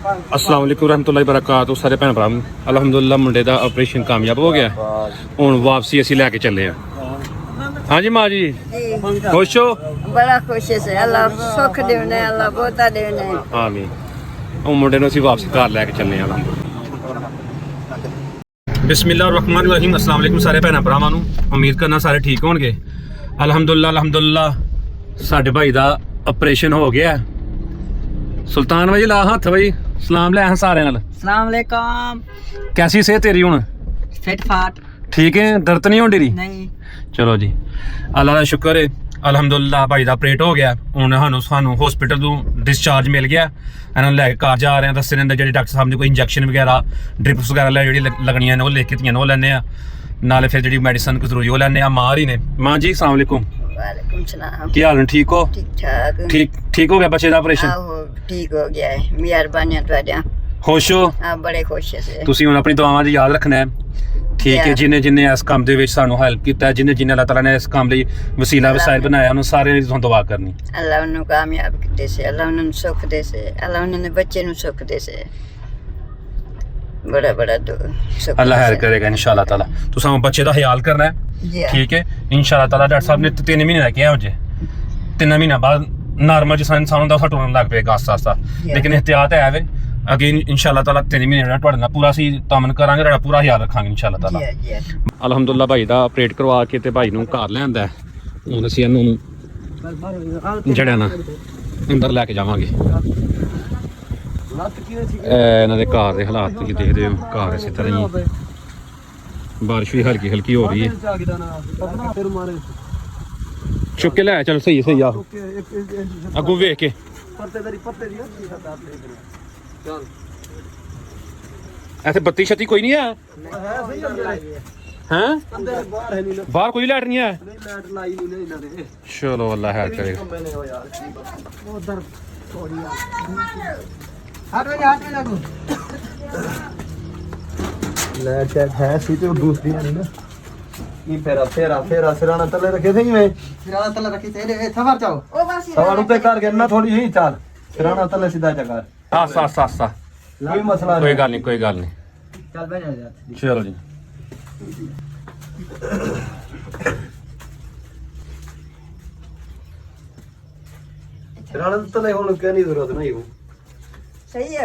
अस्सलाम वालेकुम रहमतुल्लाहि बरकातहू सारे भैन भरा अलहमदुलिल्लाह मुंडे दा ऑपरेशन कामयाब हो गया हुण वापसी असीं लैके चले आ। हाँ जी माँ जी खुश हो? बड़ा खुश है अल्लाह सुख देने अल्लाह बहुता देने आमीन। हुण मुंडे नूं असीं वापसी घर लैके चलने आ अलहमदुलिल्लाह। बिस्मिल्लाहिर्रहमानिर्रहीम। अस्सलाम वालेकुम सारे भैन भरावां नूं उम्मीद करना सारे ठीक होणगे। अलहमदुलिल्लाह साडे भाई दा ऑपरेशन हो गया। सुल्तान भाई ला हत्थ भाई सलाम लै सारे नाल। सलाम अलैकुम। कैसी सेहत तेरी हुण? फिट फाट ठीक है, दर्द नहीं होंदी रही? नहीं। चलो जी अल्लाह का शुक्र है अलहमदुलिल्लाह भाई दा ऑपरेट हो गया। हुण सानू हॉस्पिटल तो डिस्चार्ज मिल गया। इन्होंने लैके घर जा रहे हैं। दस्से ने जी डॉक्टर साहब ने कोई इंजैक्शन वगैरह ड्रिप्स वगैरह जी लगनियां ने वो लिख के वो लैने नाले फिर जी मेडिसन जरूरी वो लैने माँ ही ने। माँ जी अस्सलाम वालेकुम। वालेकुम सलाम। क्या हाल है? ठीक हो? ठीक ठाक। ठीक हो गया बच्चे का ऑपरेशन? ठीक हो गया है मेहरबानियां तुहाडियां। खुश हो? हां बड़े खुश है। तुसीं हुण अपनी दुआवां च याद रखना है ठीक है। जिन्हें जिन्हें इस काम दे विच सानू हेल्प कीता है जिन्हें जिन्हें अल्लाह ताला ने इस काम लई वसीला वसाइल बनाया उन्होंने सारे दी तुहां दुआ करनी। अल्लाह उन्हें कामयाब दे से अल्लाह उन्हें सुख दे से अल्लाह उन्हें बच्चे नु सुख दे से बड़ा बड़ा सुख अल्लाह खैर करेगा इंशाअल्लाह ताला। तुसां बच्चे दा ख्याल करना है ठीक है इंशाअल्लाह ताला। डॉक्टर साहब ने 3 महीने रखे हैं मुझे 3 महीने बाद नॉर्मल जिस इंसान होंदा उस टुरन लग पेगा आस्ता आस्ता लेकिन एहतियात है वे अगेन इंशाअल्लाह ताला 3 महीने तुहाडे नाल पूरा सी तमन करांगे तुहाडा पूरा ख्याल रखांगे इंशाअल्लाह ताला। अलहमदुलिल्लाह भाई दा ऑपरेट करवा के ते भाई नूं घर लिआंदा है। हुण असीं इहनूं जड़िया ना अंदर लैके जावांगे। इन्हां दे घर दे हालात तुसीं देखदे हो घर इस तरह ही बारिश भी हल्की हल्की हो रही है। चुक के लै चल सही सही आ अगों वेख के ऐसे बत्ती छत्ती कोई नहीं है हैं? बाहर कोई लाइट नहीं है? चलो अल्लाह खैर करेगा। लाइट चेक है सी तो दूसरी नहीं ना ये फेरा फेरा फेरा सिराना तले रखे थे मैं सिराना तले रखे थे ए सफर जाओ सवार उते कर गिरना थोड़ी ही चल सिराना तले सीधा चकर आस्ता आस्ता आस्ता कोई मसला कोई गल नहीं चल बैठ जा चलो जी। सिराना तले होने की नहीं जरूरत नहीं हो सही है।